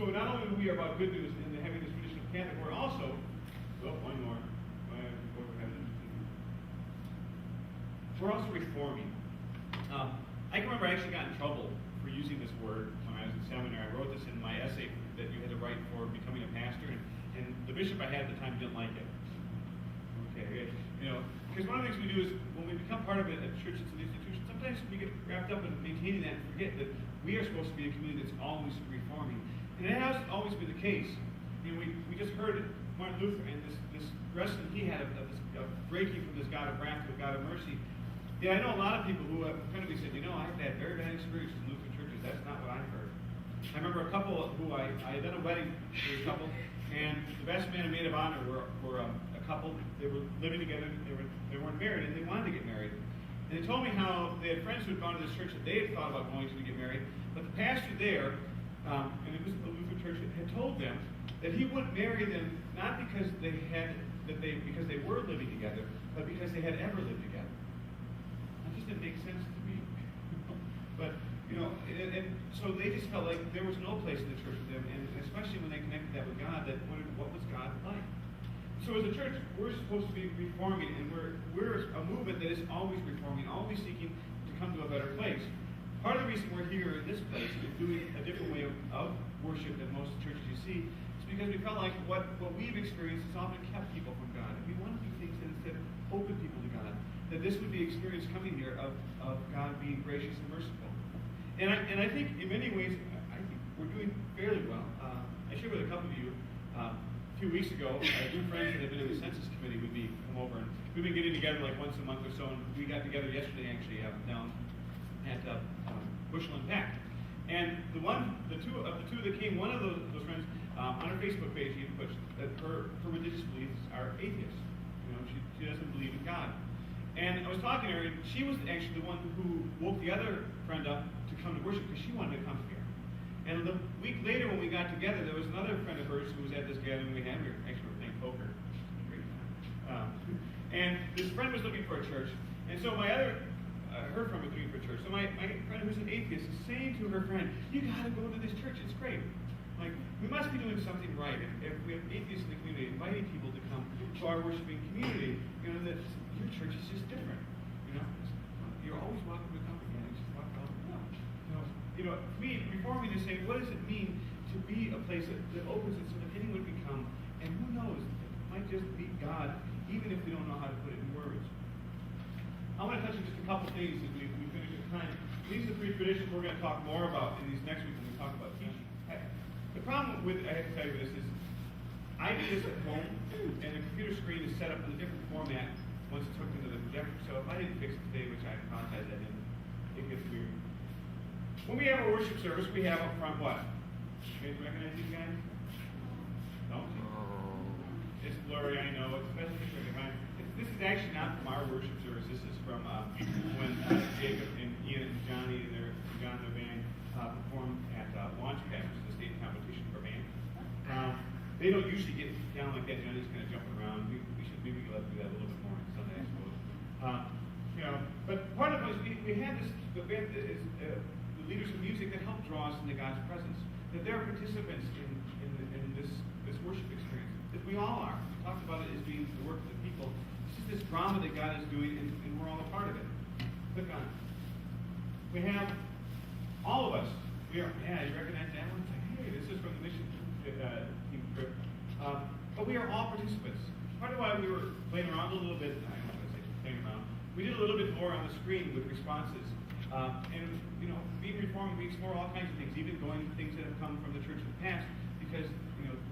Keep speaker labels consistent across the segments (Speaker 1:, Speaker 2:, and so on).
Speaker 1: So not only are we about good news and having this tradition of Catholic, we're also, one more. We're also reforming. I can remember I actually got in trouble for using this word when I was in seminary. I wrote this in my essay that you had to write for becoming a pastor, and the bishop I had at the time didn't like it. Okay, because one of the things we do is when we become part of a church that's an institution, sometimes we get wrapped up in maintaining that and forget that we are supposed to be a community that's always reforming. And it hasn't always been the case. We just heard Martin Luther and this wrestling he had of breaking from this God of wrath to a God of mercy. Yeah, I know a lot of people who have kind of said, I've had very bad experiences in Lutheran churches. That's not what I've heard. I remember a couple who I had done a wedding for a couple, and the best man and maid of honor were a couple. They were living together. They weren't married, and they wanted to get married. And they told me how they had friends who had gone to this church that they had thought about going to get married, but the pastor there, and it was the Lutheran church, had told them that he wouldn't marry them not because because they were living together, but because they had ever lived together. That just didn't make sense to me. But and so they just felt like there was no place in the church for them, and especially when they connected that with God, that what was God like? So as a church, we're supposed to be reforming, and we're a movement that is always reforming, always seeking to come to a better place. Part of the reason we're here in this place and doing a different way of worship than most churches you see is because we felt like what we've experienced has often kept people from God. And we want to do things that instead open people to God. That this would be experience coming here of God being gracious and merciful. And I think in many ways, I think we're doing fairly well. I shared with a couple of you a few weeks ago, new friends that have been in the census committee would be come over, and we've been getting together like once a month or so, and we got together yesterday actually down at Bushel and Pack. And the two that came, one of those friends on her Facebook page even puts that her religious beliefs are atheists. She doesn't believe in God. And I was talking to her, and she was actually the one who woke the other friend up to come to worship because she wanted to come here. And the week later when we got together, there was another friend of hers who was at this gathering we had. We were playing poker. And this friend was looking for a church. And so her friend was looking for a church. So my friend who's an atheist is saying to her friend, you got to go to this church. It's great. Like, we must be doing something right. If we have atheists in the community, inviting people to come to our worshiping community, that your church is just different. You're always welcome to come again. Just walk out. To me, reforming is saying, what does it mean to be a place that opens it so that anyone can come, and who knows, it might just be God, even if we don't know how to put it in words. I want to touch on just a couple things as we finish the time. These are the three traditions we're going to talk more about in these next week when we talk about teaching. The problem with, I have to tell you this, is I do this at home, and the computer screen is set up in a different format once it's hooked into the projector. So if I didn't fix it today, which I apologize, I didn't, it gets weird. When we have a worship service, we have up front what? You guys recognize these guys? No? It's blurry, I know. It's the best picture I can find. This is actually not from our worship service. This is from when Jacob and Ian and Johnny and John and their band performed at Launchpad, which is the state competition for band. They don't usually get down like that. Johnny's kind of jumping around. We should maybe let do that a little bit more on Sunday, I suppose. But part of it is we have the band is the leaders of music that help draw us into God's presence. That they're participants in this worship experience. That we all are. We talked about it as being the work of the people. It's just this drama that God is doing, and we're all a part of it. Click on it. We have all of us. You recognize that one? It's like, hey, this is from the mission team trip. But we are all participants. Part of why we were playing around a little bit, I don't know if I say playing around, we did a little bit more on the screen with responses. Being reformed, we explore all kinds of things, even going to things that have come from the church of the past, because,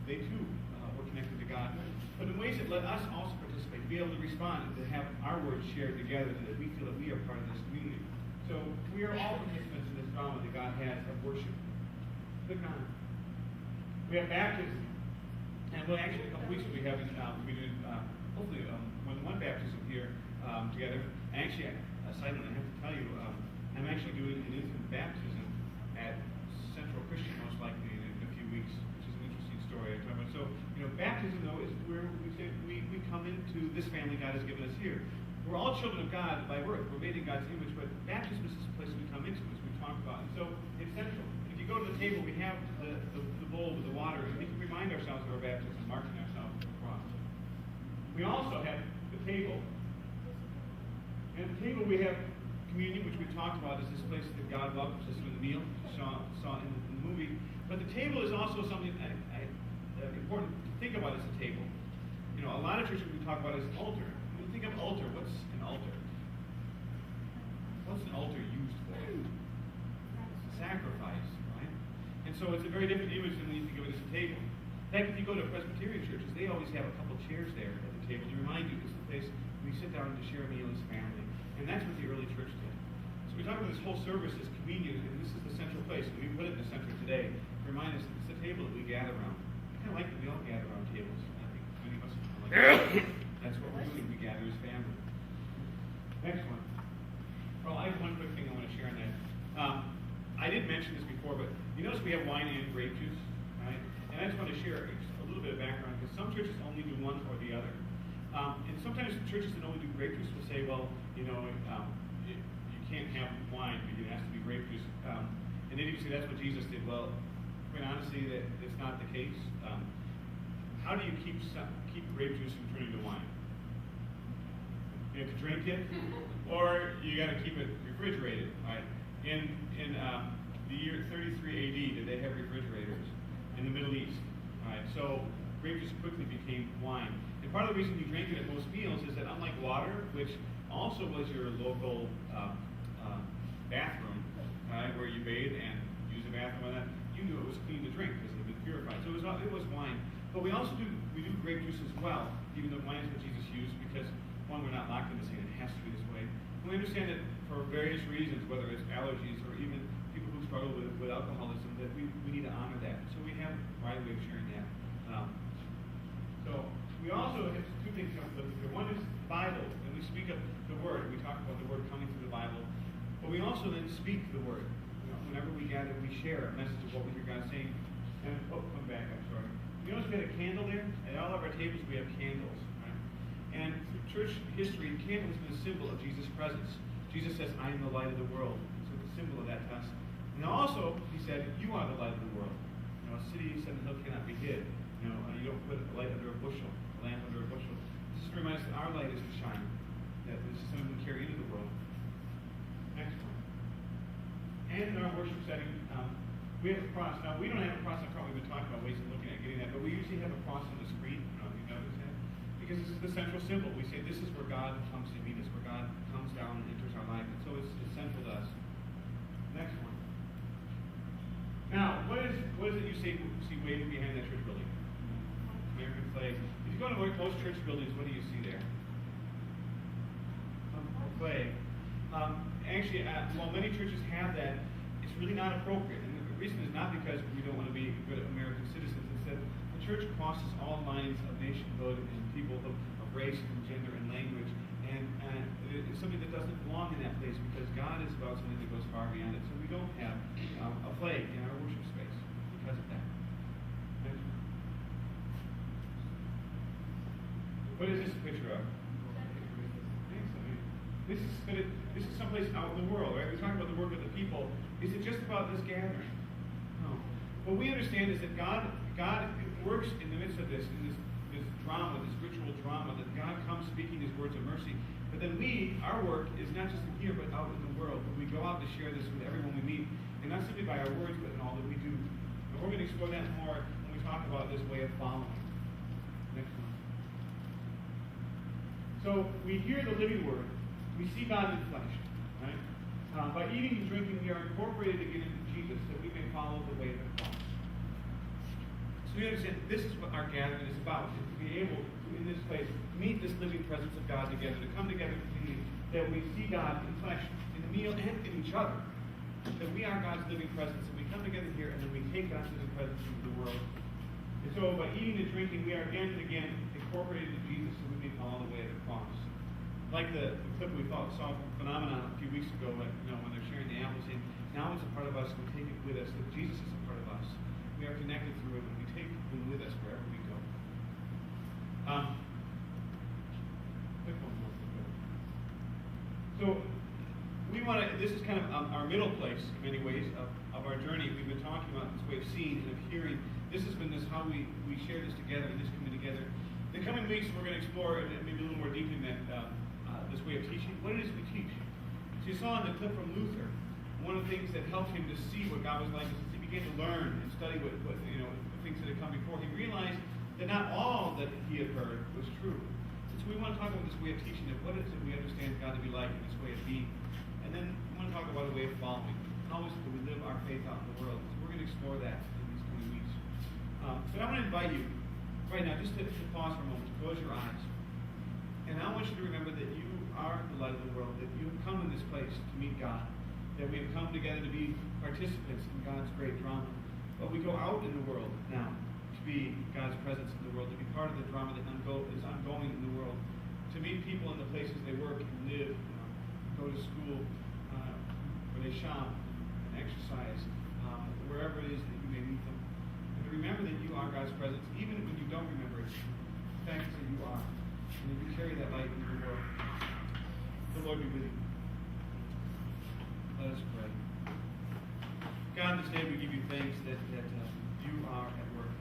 Speaker 1: they too were connected to God. But in ways that let us also participate, to be able to respond, and to have our words shared together, so that we feel that we are part of this community. So we are all participants in this drama that God has of worship. Click on it. We have baptism. And well, actually, a couple weeks ago we have we did hopefully more than one baptism here together. And actually, side note, I have to tell you, I'm actually doing an infant baptism at Central Christian most likely in a few weeks, which is an interesting story. So, baptism though is where we say we come into this family God has given us here. We're all children of God by birth. We're made in God's image, but baptism is this place we come into, as we talk about. And so it's central. If you go to the table, we have the the bowl with the water, and we can remind ourselves of our baptism, marking ourselves with the cross. We also have the table. And at the table we have communion, which we talked about, is this place that God welcomes us with the meal. You saw in the movie. But the table is also something important to think about as a table. You know, a lot of churches we talk about is altar. When you think of altar, what's an altar? What's an altar used for? Sacrifice, right? And so it's a very different image than when you think of it as a table. In fact, if you go to Presbyterian churches, they always have a couple chairs there at the table to remind you it's the place we sit down to share a meal as family. And that's what the early church did. So we talk about this whole service as communion, and this is the central place. And we put it in the center today to remind us that it's the table that we gather around. I kind of like that we all gather around tables. I think many of us are like that. That's what we're doing. We gather as family. Next one. Well, I have one quick thing I want to share on that. I didn't mention this before, but you notice we have wine and grape juice, right? And I just want to share a little bit of background, because some churches only do one or the other. And sometimes churches that only do grape juice will say, well, you know, you can't have wine, because it has to be grape juice. And then you can say that's what Jesus did. Well, quite honestly, that's not the case. How do you keep grape juice from turning to wine? You have to drink it, or you got to keep it refrigerated, right? In the year 33 AD, did they have refrigerators in the Middle East? Right? So grape juice quickly became wine. And part of the reason you drink it at most meals is that unlike water, which also was your local bathroom, right, where you bathe and use a bathroom, and that you knew it was clean to drink because it had been purified. So it was wine. But we also do grape juice as well, even though wine is what Jesus used, because one, we're not locked into saying it has to be this way. We understand that for various reasons, whether it's allergies or even people who struggle with alcoholism, that we need to honor that. So we have a right way of sharing that. So we also have two things I'm looking for. One is the Bible, and we speak of the Word. We talk about the Word coming through the Bible. But we also then speak the Word. You know, whenever we gather, we share a message of what we hear God saying. And, come back, I'm sorry. You notice we had a candle there? At all of our tables, we have candles. Right? And through church history, the candle has been a symbol of Jesus' presence. Jesus says, I am the light of the world. And so it's a symbol of that to us. And also, he said, you are the light of the world. You know, a city set on a hill cannot be hid. You know, you don't put a light under a bushel, a lamp under a bushel. This is to remind us that our light is to shine, that this is something we carry into the world. Next one. And in our worship setting, we have a cross. Now, we don't have a cross on the front. We've been talking about ways of looking at getting that, but we usually have a cross on the screen. I don't know if you noticed that. Because this is the central symbol. We say this is where God comes to meet us, where God comes down and enters our life. And so it's central to us. Next one. Now, what is it you see waving behind that church building? American flag. If you go to most church buildings, what do you see there? A flag. Actually, while many churches have that, it's really not appropriate. And the reason is not because we don't want to be good American citizens. It's that the church crosses all lines of nationhood and people of race and gender and language. And it's something that doesn't belong in that place, because God is about something that goes far beyond it. So we don't have a flag in our worship space because of that. What is this a picture of? This is someplace out in the world, right? We talk about the work of the people. Is it just about this gathering? No. What we understand is that God works in the midst of this drama, this ritual drama, that God comes speaking His words of mercy. But then our work is not just in here, but out in the world. But we go out to share this with everyone we meet, and not simply by our words, but in all that we do. And we're going to explore that more when we talk about this way of following. Next one. So we hear the living word. We see God in flesh. Right? By eating and drinking, we are incorporated again into Jesus, that we may follow the way of the cross. So we understand this is what our gathering is about, is to be able to, in this place, meet this living presence of God together, to come together in community, that we see God in flesh, in the meal, and in each other. That we are God's living presence, and we come together here, and then we take God's living presence into the world. And so by eating and drinking, we are again and again incorporated into Jesus, so we may follow the way of the cross. Like the clip we saw Phenomenon a few weeks ago, when they're sharing the apple, saying, now it's a part of us, we take it with us, that Jesus is a part of us. We are connected through it, and we take Him with us wherever we go. So we want to, this is kind of our middle place in many ways of our journey. We've been talking about this way of seeing and of hearing. This has been how we share this together, and this coming together. In the coming weeks, we're going to explore, and maybe a little more deeply, this way of teaching. What it is we teach. So you saw in the clip from Luther, one of the things that helped him to see what God was like is as he began to learn and study what the things that had come before, he realized that not all that he had heard was true. And so we want to talk about this way of teaching, that what is it we understand God to be like in this way of being. And then we want to talk about a way of following. How is it that we live our faith out in the world? So we're going to explore that in these coming weeks. But I want to invite you right now just to pause for a moment, to close your eyes. And I want you to remember that you are the light of the world, that you have come in this place to meet God, that we have come together to be participants in God's great drama. But we go out in the world now to be God's presence in the world, to be part of the drama that is ongoing in the world, to meet people in the places they work and live, go to school, where they shop and exercise, wherever it is that you may meet them. And to remember that you are God's presence, even when you don't remember it. The fact is that you are. And that you carry that light into the world. The Lord be with you. Let us pray. God, this day we give you thanks that you are at work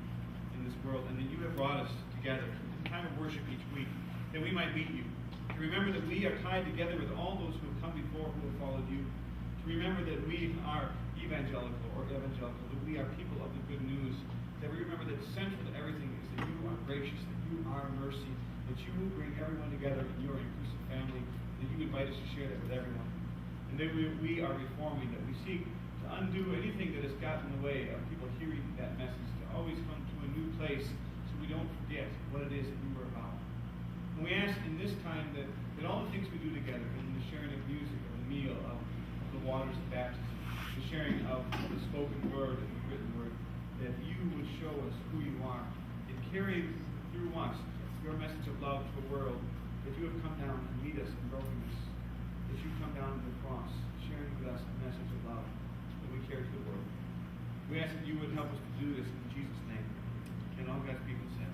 Speaker 1: in this world, and that you have brought us together in time of worship each week, that we might meet you. To remember that we are tied together with all those who have come before, who have followed you. To remember that we are evangelical, that we are people of the good news. That we remember that central to everything is that you are gracious, that you are mercy, that you will bring everyone together in your inclusive family, that you invite us to share that with everyone. And that we are reforming, that we seek to undo anything that has gotten in the way of people hearing that message, to always come to a new place so we don't forget what it is that you were about. And we ask in this time that all the things we do together, in the sharing of music, of the meal, of the waters of baptism, the sharing of the spoken word and the written word, that you would show us who you are, and carry through us your message of love to the world, that you have come down to meet us in brokenness, that you come down to the cross, sharing with us the message of love that we carry to the world. We ask that you would help us to do this in Jesus' name. And all God's people said.